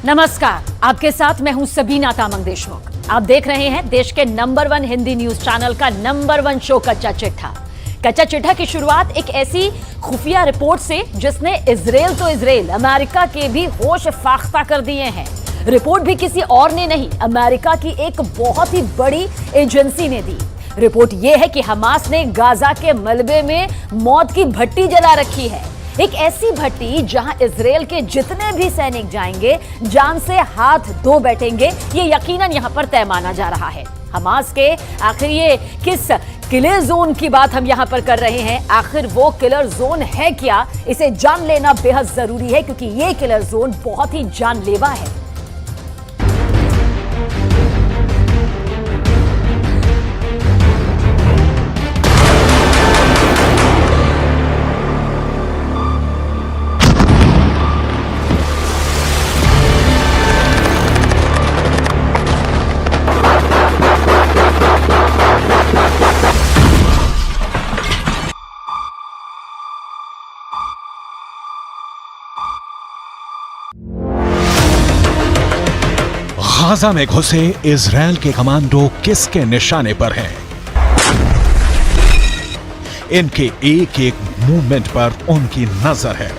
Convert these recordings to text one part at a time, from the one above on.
नमस्कार, आपके साथ मैं हूं सबीना तामंग देशमुख। आप देख रहे हैं देश के नंबर 1 हिंदी न्यूज चैनल का नंबर 1 शो कच्चा चिट्ठा। कच्चा चिट्ठा की शुरुआत एक ऐसी खुफिया रिपोर्ट से जिसने इजराइल अमेरिका के भी होश फाख्ता कर दिए हैं। रिपोर्ट भी किसी और ने नहीं, अमेरिका की एक बहुत ही बड़ी एजेंसी ने दी। रिपोर्ट यह है कि हमास ने गाजा के मलबे में मौत की भट्टी जला रखी है। एक ऐसी भट्टी जहां इजराइल के जितने भी सैनिक जाएंगे जान से हाथ धो बैठेंगे, ये यकीनन यहां पर तय माना जा रहा है। हमास के आखिर ये किस किलर जोन की बात हम यहां पर कर रहे हैं, आखिर वो किलर जोन है क्या, इसे जान लेना बेहद जरूरी है क्योंकि ये किलर जोन बहुत ही जानलेवा है। गाजा में घुसे इजराइल के कमांडो किसके निशाने पर हैं? इनके एक एक मूवमेंट पर उनकी नजर है।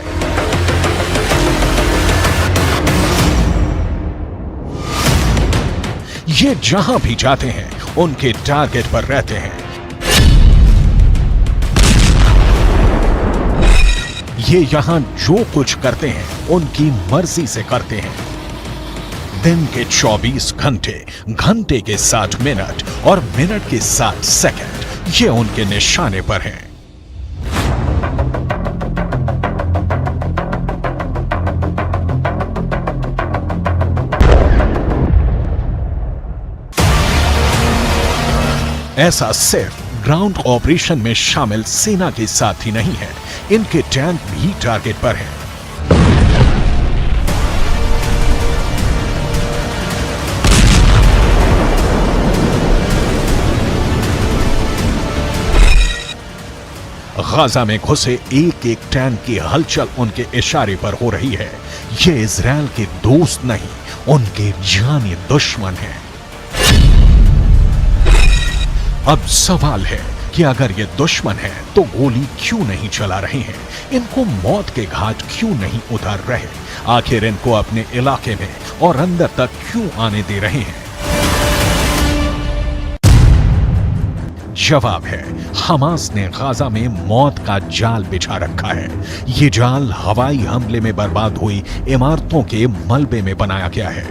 ये जहां भी जाते हैं उनके टारगेट पर रहते हैं। ये यहां जो कुछ करते हैं उनकी मर्जी से करते हैं। दिन के 24 घंटे, घंटे के 60 मिनट और मिनट के 60 सेकंड ये उनके निशाने पर हैं। ऐसा सिर्फ ग्राउंड ऑपरेशन में शामिल सेना के साथ ही नहीं है, इनके टैंक भी टारगेट पर हैं। गाजा में घुसे एक एक टैंक की हलचल उनके इशारे पर हो रही है। ये इजराइल के दोस्त नहीं, उनके जानी दुश्मन हैं। अब सवाल है कि अगर ये दुश्मन है तो गोली क्यों नहीं चला रहे हैं, इनको मौत के घाट क्यों नहीं उतार रहे, आखिर इनको अपने इलाके में और अंदर तक क्यों आने दे रहे हैं? जवाब है, हमास ने गाजा में मौत का जाल बिछा रखा है। ये जाल हवाई हमले में बर्बाद हुई इमारतों के मलबे में बनाया गया है।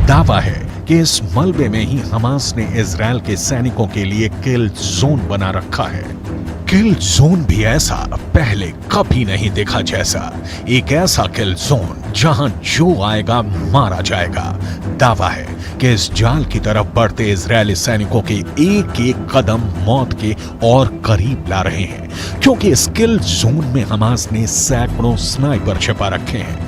दावा है कि इस मलबे में ही हमास ने इजराइल के सैनिकों के लिए किल जोन बना रखा है। किल जोन भी ऐसा पहले कभी नहीं देखा जैसा, एक ऐसा किल जोन जहां जो आएगा मारा जाएगा। दावा है कि इस जाल की तरफ बढ़ते इजरायली सैनिकों के एक एक कदम मौत के और करीब ला रहे हैं, क्योंकि इस किल जोन में हमास ने सैकड़ों स्नाइपर छिपा रखे हैं।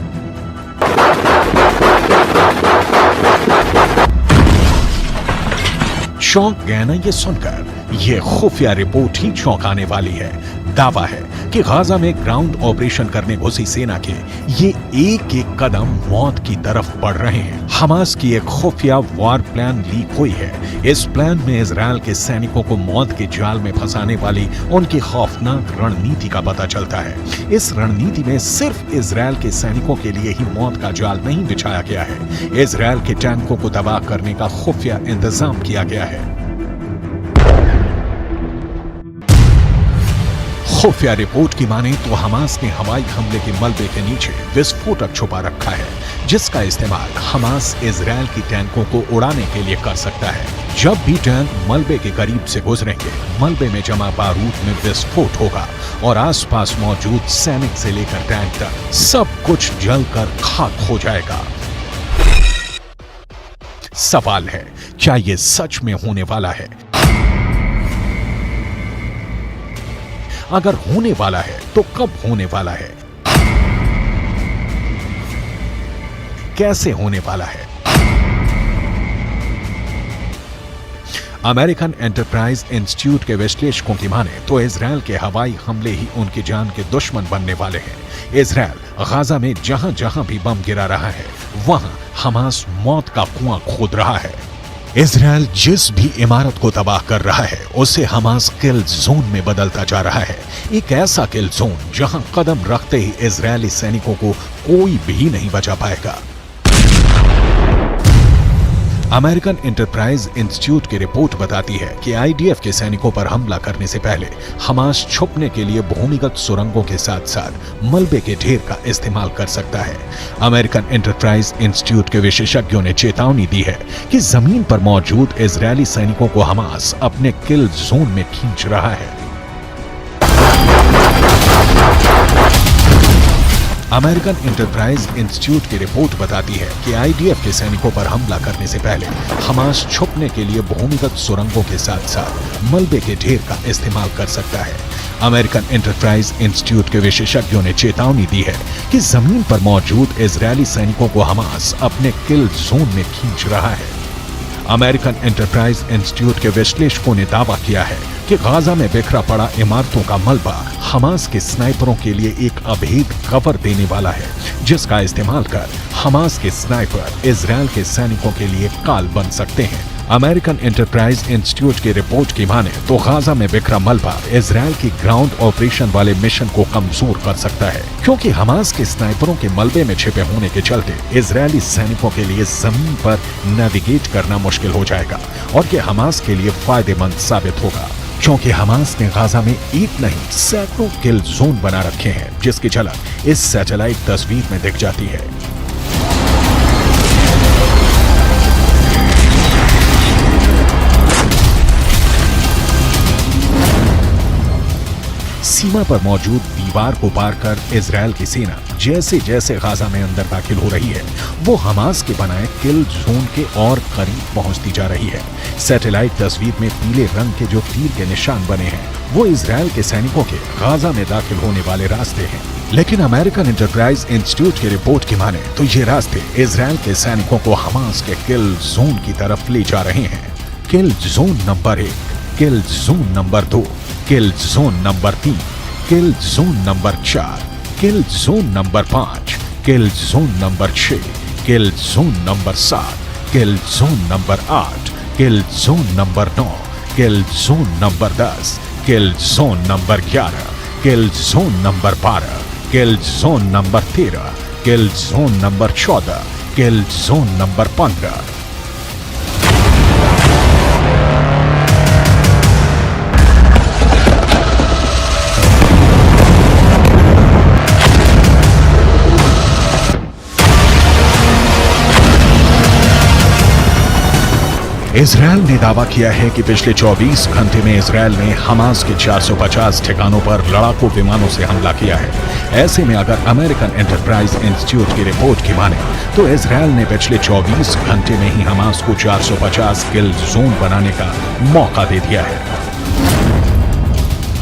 चौंक गए ना ये सुनकर? ये खुफिया रिपोर्ट ही चौंकाने वाली है। दावा है कि गाजा में ग्राउंड ऑपरेशन करने घुसी सेना के ये एक एक कदम मौत की तरफ बढ़ रहे हैं। हमास की एक खुफिया वॉर प्लान लीक हुई है। इस प्लान में इजराइल के सैनिकों को मौत के जाल में फंसाने वाली उनकी खौफनाक रणनीति का पता चलता है। इस रणनीति में सिर्फ इजराइल के सैनिकों के लिए ही मौत का जाल नहीं बिछाया गया है, इजराइल के टैंकों को तबाह करने का खुफिया इंतजाम किया गया है। खुफिया रिपोर्ट की माने तो हमास ने हवाई हमले के मलबे के नीचे विस्फोटक छुपा रखा है, जिसका इस्तेमाल हमास इजराइल की टैंकों को उड़ाने के लिए कर सकता है। जब भी टैंक मलबे के करीब से गुजरेंगे, मलबे में जमा बारूद में विस्फोट होगा और आसपास मौजूद सैनिक से लेकर टैंक तक सब कुछ जलकर खाक हो जाएगा। सवाल है, क्या यह सच में होने वाला है? अगर होने वाला है तो कब होने वाला है, कैसे होने वाला है? अमेरिकन एंटरप्राइज इंस्टीट्यूट के विश्लेषकों की माने तो इजराइल के हवाई हमले ही उनकी जान के दुश्मन बनने वाले हैं। इजराइल गाजा में जहां जहां भी बम गिरा रहा है वहां हमास मौत का कुआं खोद रहा है। इजराइल जिस भी इमारत को तबाह कर रहा है उसे हमास किल जोन में बदलता जा रहा है। एक ऐसा किल जोन जहां कदम रखते ही इजरायली सैनिकों को कोई भी नहीं बचा पाएगा। अमेरिकन एंटरप्राइज इंस्टीट्यूट की रिपोर्ट बताती है कि आईडीएफ के सैनिकों पर हमला करने से पहले हमास छुपने के लिए भूमिगत सुरंगों के साथ साथ मलबे के ढेर का इस्तेमाल कर सकता है। अमेरिकन एंटरप्राइज इंस्टीट्यूट के विशेषज्ञों ने चेतावनी दी है कि जमीन पर मौजूद इजरायली सैनिकों को हमास अपने किल जोन में खींच रहा है। अमेरिकन एंटरप्राइज इंस्टीट्यूट की रिपोर्ट बताती है कि आईडीएफ के सैनिकों पर हमला करने से पहले हमास छुपने के लिए भूमिगत सुरंगों के साथ साथ मलबे के ढेर का इस्तेमाल कर सकता है। अमेरिकन एंटरप्राइज इंस्टीट्यूट के विशेषज्ञों ने चेतावनी दी है कि जमीन पर मौजूद इजरायली सैनिकों को हमास अपने किल जोन में खींच रहा है। अमेरिकन एंटरप्राइज इंस्टीट्यूट के विश्लेषकों ने दावा किया है कि गाजा में बिखरा पड़ा इमारतों का मलबा हमास के स्नाइपरों के लिए एक अभेद कवर देने वाला है, जिसका इस्तेमाल कर हमास के स्नाइपर इजरायल के सैनिकों के लिए काल बन सकते हैं। अमेरिकन एंटरप्राइज इंस्टीट्यूट की रिपोर्ट की माने तो गाजा में बिखरा मलबा इजरायल की ग्राउंड ऑपरेशन वाले मिशन को कमजोर कर सकता है, क्योंकि हमास के स्नाइपरों के मलबे में छिपे होने के चलते इजरायली सैनिकों के लिए जमीन पर नेविगेट करना मुश्किल हो जाएगा और ये हमास के लिए फायदेमंद साबित होगा, क्योंकि हमास ने गाजा में एक नहीं सैकड़ों किल जोन बना रखे हैं, जिसकी झलक इस सैटेलाइट तस्वीर में दिख जाती है। सीमा पर मौजूद दीवार को पार कर इजरायल की सेना जैसे जैसे गाजा में अंदर दाखिल हो रही है वो हमास के बनाए किल जोन के और करीब पहुंचती जा रही है। सैटेलाइट तस्वीर में पीले रंग के जो तीर के निशान बने हैं वो इजरायल के सैनिकों के गाजा में दाखिल होने वाले रास्ते हैं, लेकिन अमेरिकन एंटरप्राइज इंस्टीट्यूट की रिपोर्ट की माने तो ये रास्ते इजरायल के सैनिकों को हमास के किल जोन की तरफ ले जा रहे हैं। किल जोन नंबर 1, किल जोन नंबर 2, किल जोन नंबर 3, किल जोन नंबर 4, किल जोन नंबर 5, किल जोन नंबर 6, किल जोन नंबर 7, किल जोन नंबर 8, किल जोन नंबर 9, किल जोन नंबर 10, किल जोन नंबर 11, किल जोन नंबर 12, किल जोन नंबर 13, किल जोन नंबर 14, किल जोन नंबर 15। इजरायल ने दावा किया है कि पिछले 24 घंटे में Israel ने Hamas के 450 ठिकानों पर लड़ाकू विमानों से हमला किया है। ऐसे में अगर अमेरिकन एंटरप्राइज इंस्टीट्यूट की रिपोर्ट की माने तो इजरायल ने पिछले 24 घंटे में ही हमास को 450 किल जोन बनाने का मौका दे दिया है।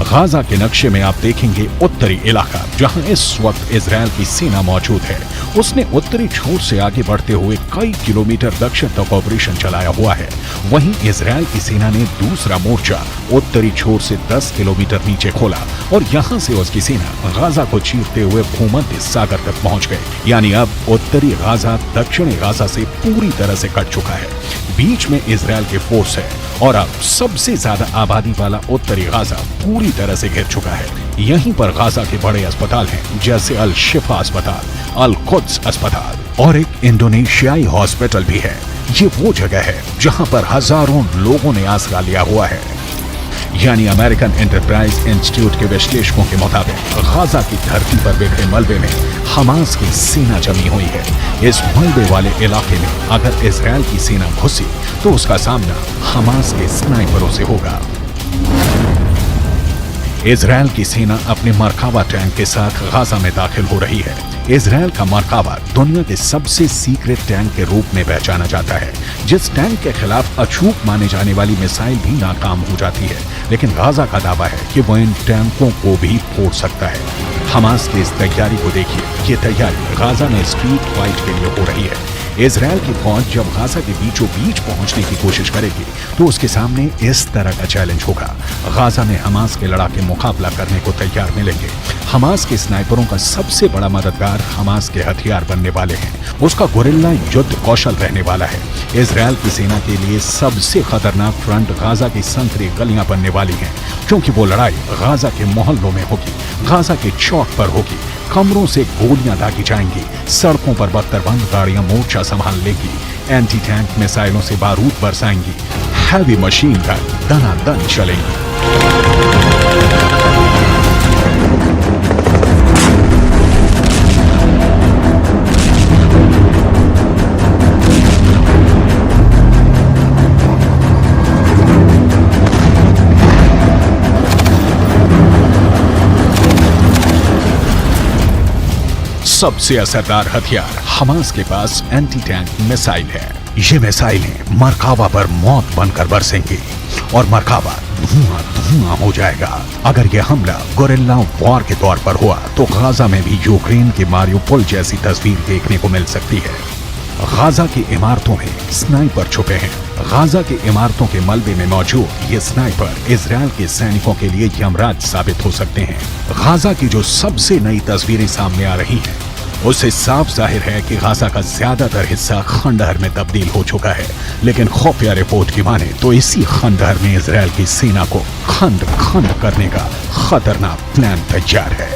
गाजा के नक्शे में आप देखेंगे उत्तरी इलाका जहां इस वक्त इजरायल की सेना मौजूद है। उसने उत्तरी छोर से आगे बढ़ते हुए कई किलोमीटर दक्षिण तक ऑपरेशन चलाया हुआ है। वहीं इजरायल की सेना ने दूसरा मोर्चा उत्तरी छोर से 10 किलोमीटर नीचे खोला और यहां से उसकी सेना गाजा को चीरते हुए भूमध्य सागर तक पहुंच गई। यानी अब उत्तरी गाजा दक्षिणी गाजा से पूरी तरह से कट चुका है। बीच में इजरायल के फोर्स है और अब सबसे ज्यादा आबादी वाला उत्तरी गाजा पूरी तरह से घिर चुका है। यहीं पर गाजा के बड़े अस्पताल हैं जैसे अल शिफा अस्पताल, अल कुद्स अस्पताल और एक इंडोनेशियाई हॉस्पिटल भी है। ये वो जगह है जहां पर हजारों लोगों ने आसरा लिया हुआ है। यानी अमेरिकन एंटरप्राइज इंस्टीट्यूट के विश्लेषकों के मुताबिक गाजा की धरती पर बिखरे मलबे में हमास की सेना जमी हुई है। इस मलबे वाले इलाके में अगर इजरायल की सेना घुसी तो उसका सामना हमास के स्नाइपरों से होगा। इजरायल की सेना अपने मरकावा टैंक के साथ गाजा में दाखिल हो रही है। इजरायल का मरकावा दुनिया के सबसे सीक्रेट टैंक के रूप में पहचाना जाता है। जिस टैंक के खिलाफ अचूक माने जाने वाली मिसाइल भी नाकाम हो जाती है, लेकिन गाजा का दावा है कि वो इन टैंकों को भी फोड़ सकता है। हमास की इस तैयारी को देखिए। ये तैयारी गाजा में स्ट्रीट फाइट के लिए हो रही है। इजरायल की फौज जब गाजा के बीचों बीच पहुंचने की कोशिश करेगी तो उसके सामने इस तरह का चैलेंज होगा। गाजा में हमास के लड़ाके मुकाबला करने को तैयार मिलेंगे। हमास के स्नाइपरों का सबसे बड़ा मददगार हमास के हथियार बनने वाले हैं। उसका गोरिल्ला युद्ध कौशल रहने वाला है। इजरायल की सेना के लिए सबसे खतरनाक फ्रंट गाजा की संकरी गलियां बनने वाली हैं, क्योंकि वो लड़ाई गाजा के मोहल्लों में होगी, गाजा के चौक पर होगी। कमरों से गोलियां दागी जाएंगी, सड़कों पर बख्तरबंद गाड़ियां मोर्चा संभाल लेगी, एंटी टैंक मिसाइलों से बारूद बरसाएंगी, हैवी मशीन गन दनादन चलेंगी। सबसे असरदार हथियार हमास के पास एंटी टैंक मिसाइल है। ये मिसाइलें मरकावा पर मौत बनकर बरसेंगी और मरकावा धुआं धुआं हो जाएगा। अगर यह हमला गोरिल्ला वॉर के तौर पर हुआ तो गाजा में भी यूक्रेन के मारियोपोल जैसी तस्वीर देखने को मिल सकती है। गाजा की इमारतों में स्नाइपर छुपे हैं। गाजा की इमारतों के मलबे में मौजूद ये स्नाइपर इजरायल के सैनिकों के लिए यमराज साबित हो सकते हैं। गाजा की जो सबसे नई तस्वीरें सामने आ रही हैं, उससे साफ जाहिर है कि गाजा का ज्यादातर हिस्सा खंडहर में तब्दील हो चुका है। लेकिन खुफिया रिपोर्ट की माने तो इसी खंडहर में इजरायल की सेना को खंड खंड करने का खतरनाक प्लान तैयार है।